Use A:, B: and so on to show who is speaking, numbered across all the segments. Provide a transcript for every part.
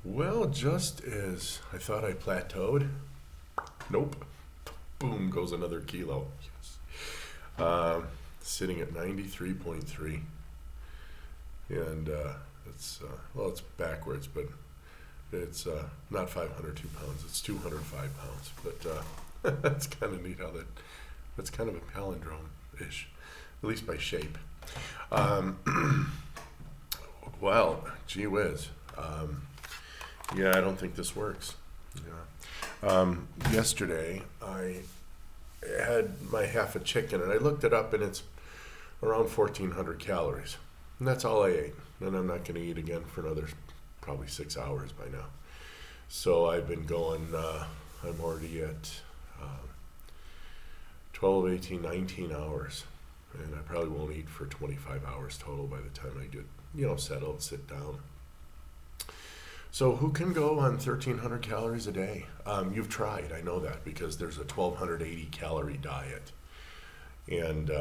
A: Well, just as I thought I plateaued, nope. Boom goes another kilo. Yes. Sitting at 93.3. And it's backwards, but it's not 502 pounds, it's 205 pounds. But that's kind of neat that's kind of a palindrome-ish, at least by shape. Well, gee whiz. Yeah, I don't think this works. Yeah. Yesterday, I had my half a chicken, and I looked it up, and it's around 1,400 calories. And that's all I ate. And I'm not going to eat again for another probably 6 hours by now. So I've been going, I'm already at 12, 18, 19 hours. And I probably won't eat for 25 hours total by the time I get, settled, sit down. So who can go on 1,300 calories a day? You've tried, I know that, because there's a 1,280 calorie diet. And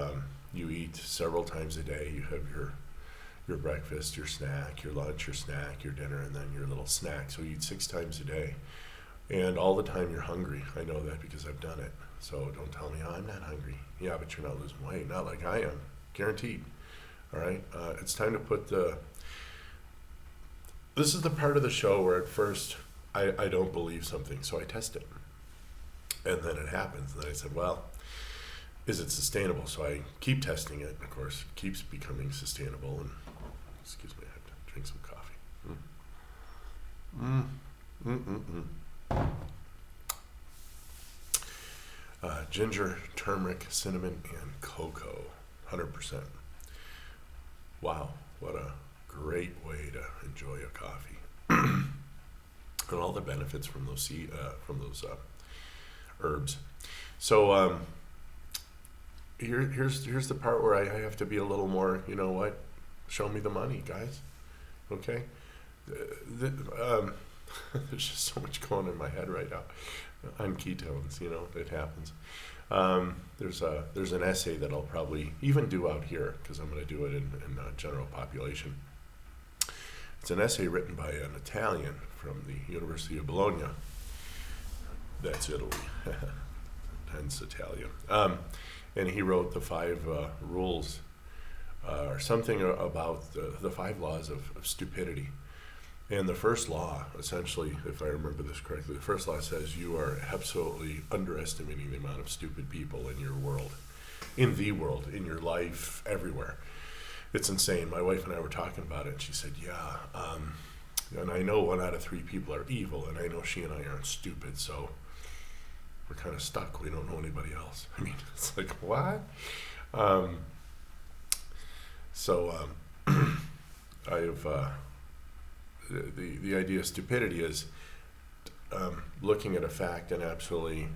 A: you eat several times a day. You have your breakfast, your snack, your lunch, your snack, your dinner, and then your little snack. So you eat 6 times a day. And all the time you're hungry. I know that because I've done it. So don't tell me, oh, I'm not hungry. Yeah, but you're not losing weight. Not like I am. Guaranteed. All right? It's time to put this is the part of the show where at first I don't believe something, so I test it. And then it happens. And then I said, well, is it sustainable? So I keep testing it. Of course, it keeps becoming sustainable. And excuse me, I have to drink some coffee. Ginger, turmeric, cinnamon, and cocoa, 100%. Wow, what a great way to enjoy a coffee. And all the benefits from those herbs. So here's the part where I have to be a little more, you know what? Show me the money, guys. Okay? There's just so much going in my head right now on ketones. It happens. There's an essay that I'll probably even do out here because I'm going to do it in general population. It's an essay written by an Italian from the University of Bologna. That's Italy. Hence Italian. And he wrote the 5 rules or something about the 5 laws of stupidity. And the first law, essentially, if I remember this correctly, the first law says you are absolutely underestimating the amount of stupid people in your world, in your life, everywhere. It's insane. My wife and I were talking about it, and she said, yeah, and I know 1 out of 3 people are evil, and I know she and I aren't stupid, so we're kind of stuck. We don't know anybody else. I mean, it's like, what? I've... The idea of stupidity is looking at a fact and absolutely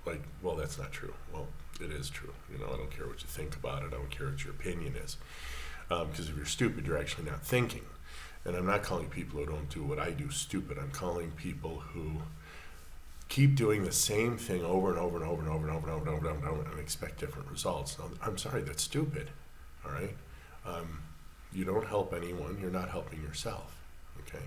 A: like, well, that's not true. Well, it is true. I don't care what you think about it. I don't care what your opinion is. Because if you're stupid, you're actually not thinking. And I'm not calling people who don't do what I do stupid. I'm calling people who keep doing the same thing over and over and over and over and over and over and over and over and expect different results. Now, I'm sorry, that's stupid. All right? You don't help anyone. You're not helping yourself, okay?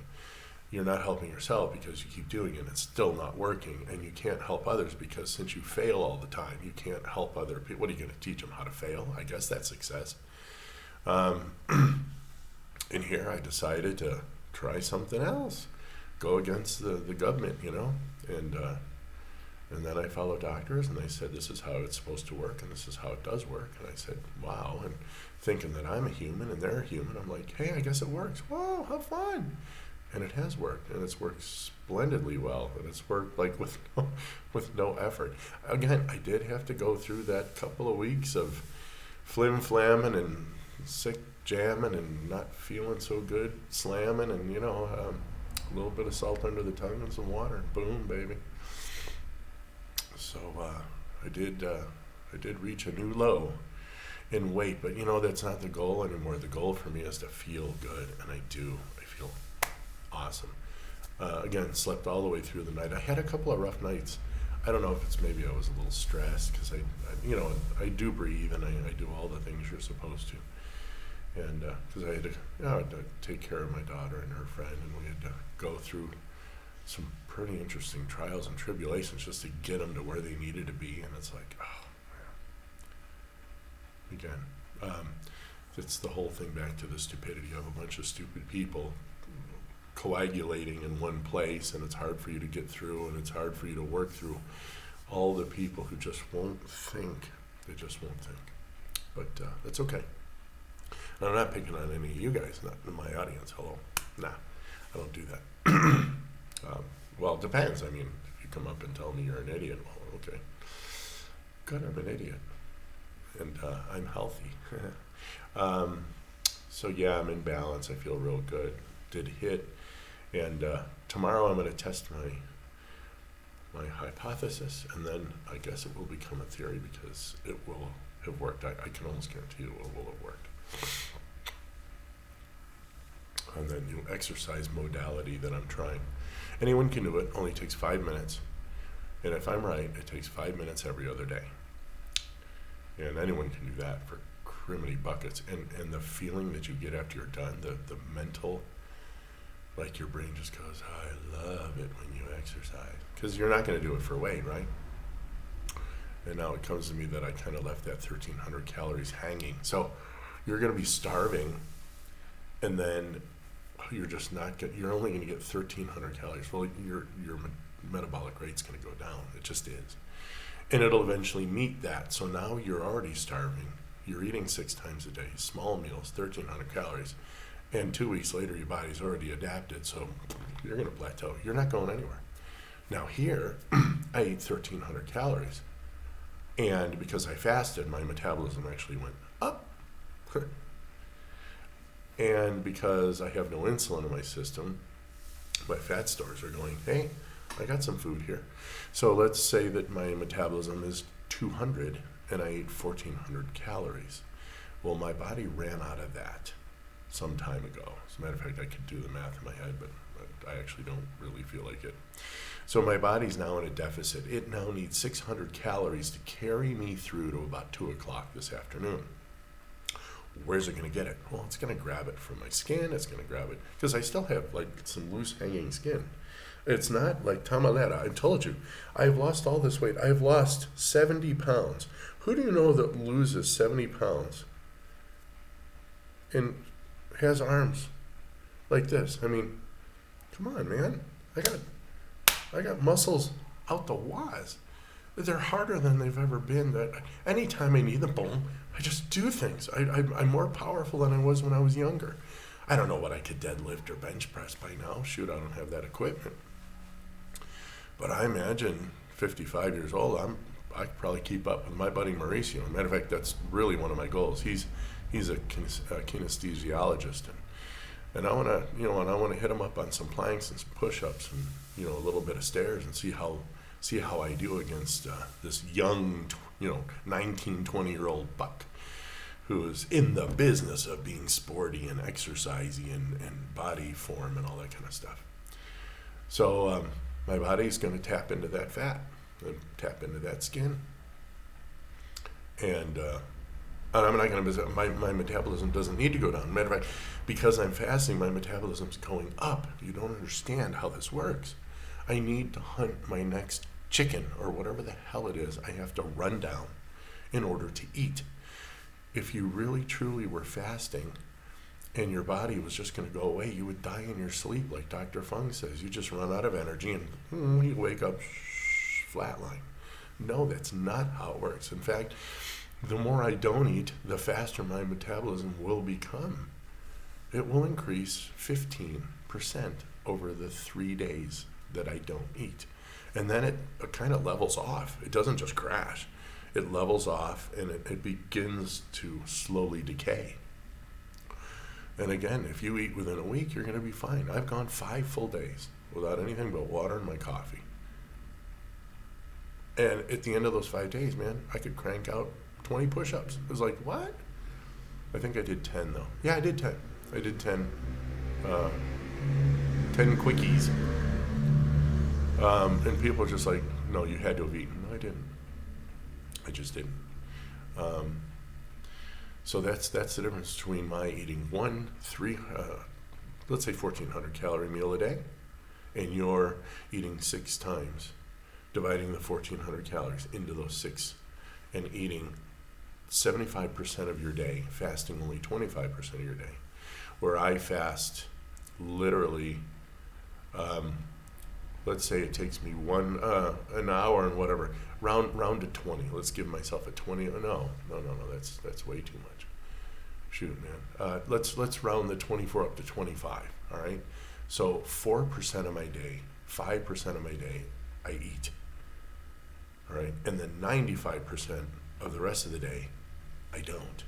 A: You're not helping yourself because you keep doing it and it's still not working, and you can't help others because since you fail all the time, you can't help other people. What are you going to teach them, how to fail? I guess that's success. In here, I decided to try something else, go against the government, and then I followed doctors, and they said, this is how it's supposed to work, and this is how it does work. And I said, wow. And thinking that I'm a human and they're a human, I'm like, hey, I guess it works. Whoa, how fun. And it has worked, and it's worked splendidly well, and it's worked like with no effort. Again, I did have to go through that couple of weeks of flim-flamming and sick jamming and not feeling so good, slamming, and, a little bit of salt under the tongue and some water. Boom, baby. So I did reach a new low in weight, but that's not the goal anymore. The goal for me is to feel good, and I do. I feel awesome. Again, slept all the way through the night. I had a couple of rough nights. I don't know if it's maybe I was a little stressed because I do breathe and I do all the things you're supposed to. And because I had to take care of my daughter and her friend, and we had to go through some pretty interesting trials and tribulations just to get them to where they needed to be. And it's like, oh man. Again, it's the whole thing back to the stupidity. You have a bunch of stupid people coagulating in one place, and it's hard for you to get through, and it's hard for you to work through all the people who just won't think. They just won't think. But that's okay. And I'm not picking on any of you guys, not in my audience. Hello. Nah, I don't do that. Well, it depends. I mean, if you come up and tell me you're an idiot, well, okay. Good, I'm an idiot. And I'm healthy. So yeah, I'm in balance. I feel real good. Did hit. And tomorrow I'm going to test my hypothesis, and then I guess it will become a theory because it will have worked. I can almost guarantee it will have worked. And then the exercise modality that I'm trying. Anyone can do it, only takes 5 minutes. And if I'm right, it takes 5 minutes every other day. And anyone can do that for criminy buckets. And the feeling that you get after you're done, the mental, like your brain just goes, oh, I love it when you exercise. Because you're not going to do it for weight, right? And now it comes to me that I kind of left that 1,300 calories hanging. So you're going to be starving, and then you're just not you're only going to get 1,300 calories. Well, your metabolic rate's going to go down. It just is. And it'll eventually meet that. So now you're already starving. You're eating 6 times a day, small meals, 1,300 calories. And 2 weeks later, your body's already adapted. So you're going to plateau. You're not going anywhere. Now here, I ate 1,300 calories. And because I fasted, my metabolism actually went up. And because I have no insulin in my system, my fat stores are going, hey, I got some food here. So let's say that my metabolism is 200 and I ate 1,400 calories. Well, my body ran out of that some time ago. As a matter of fact, I could do the math in my head, but I actually don't really feel like it. So my body's now in a deficit. It now needs 600 calories to carry me through to about 2 o'clock this afternoon. Where's it going to get it? Well, it's going to grab it from my skin. It's going to grab it because I still have like some loose hanging skin. It's not like Tamalera. I told you, I've lost all this weight. I've lost 70 pounds. Who do you know that loses 70 pounds and has arms like this? I mean, come on, man. I got muscles out the waz. They're harder than they've ever been. That anytime I need them, boom, I just do things. I'm more powerful than I was when I was younger. I don't know what I could deadlift or bench press by now. Shoot, I don't have that equipment. But I imagine 55 years old, I could probably keep up with my buddy Mauricio. Matter of fact, that's really one of my goals. He's a kinesthesiologist, and I want to hit him up on some planks and some push-ups and a little bit of stairs and see how I do against this young 19, 20-year-old buck who is in the business of being sporty and exercisey and body form and all that kind of stuff. So my body's going to tap into that fat and tap into that skin. And I'm not going to, my metabolism doesn't need to go down. Matter of fact, because I'm fasting, my metabolism's going up. You don't understand how this works. I need to hunt my next chicken or whatever the hell it is I have to run down in order to eat. If you really truly were fasting and your body was just going to go away, you would die in your sleep, like Dr. Fung says. You just run out of energy and you wake up flatline. No, that's not how it works. In fact, the more I don't eat, the faster my metabolism will become. It will increase 15% over the 3 days that I don't eat. And then it kind of levels off. It doesn't just crash. It levels off and it begins to slowly decay. And again, if you eat within a week, you're going to be fine. I've gone 5 full days without anything but water and my coffee. And at the end of those 5 days, man, I could crank out 20 push-ups. It was like, what? I think I did 10 though. Yeah, I did 10. I did 10 quickies. And people are just like, no, you had to have eaten. No, I didn't. I just didn't. So that's the difference between my eating let's say 1,400 calorie meal a day, and you're eating 6 times, dividing the 1,400 calories into those 6, and eating 75% of your day, fasting only 25% of your day, where I fast literally, let's say it takes me an hour and whatever, round to 20. Let's give myself a 20. No, that's way too much. Shoot, man. Let's round the 24 up to 25. All right. So 4% of my day, 5% of my day, I eat. All right, and then 95% of the rest of the day, I don't.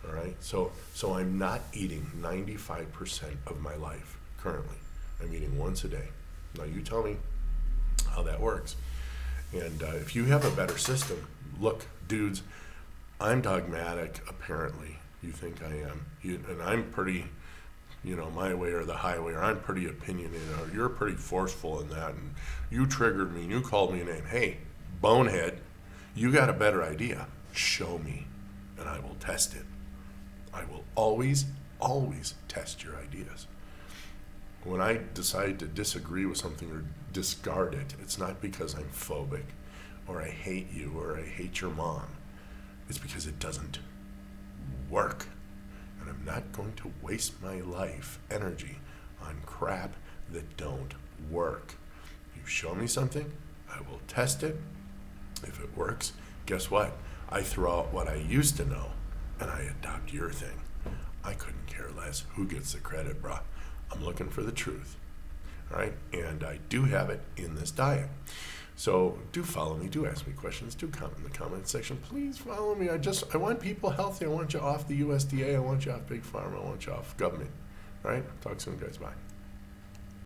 A: All right. So I'm not eating 95% of my life currently. I'm eating once a day. Now you tell me how that works. And if you have a better system, look, dudes, I'm dogmatic, apparently. You think I am. And I'm pretty, my way or the highway, or I'm pretty opinionated, or you're pretty forceful in that, and you triggered me, and you called me a name. Hey, bonehead, you got a better idea. Show me, and I will test it. I will always test your ideas. When I decide to disagree with something or discard it, it's not because I'm phobic, or I hate you, or I hate your mom. It's because it doesn't work. And I'm not going to waste my life, energy, on crap that don't work. You show me something, I will test it. If it works, guess what? I throw out what I used to know, and I adopt your thing. I couldn't care less who gets the credit, brah. I'm looking for the truth, all right? And I do have it in this diet. So do follow me, do ask me questions, do comment in the comment section. Please follow me. I want people healthy. I want you off the USDA. I want you off Big Pharma. I want you off government, all right? Talk soon, guys. Bye.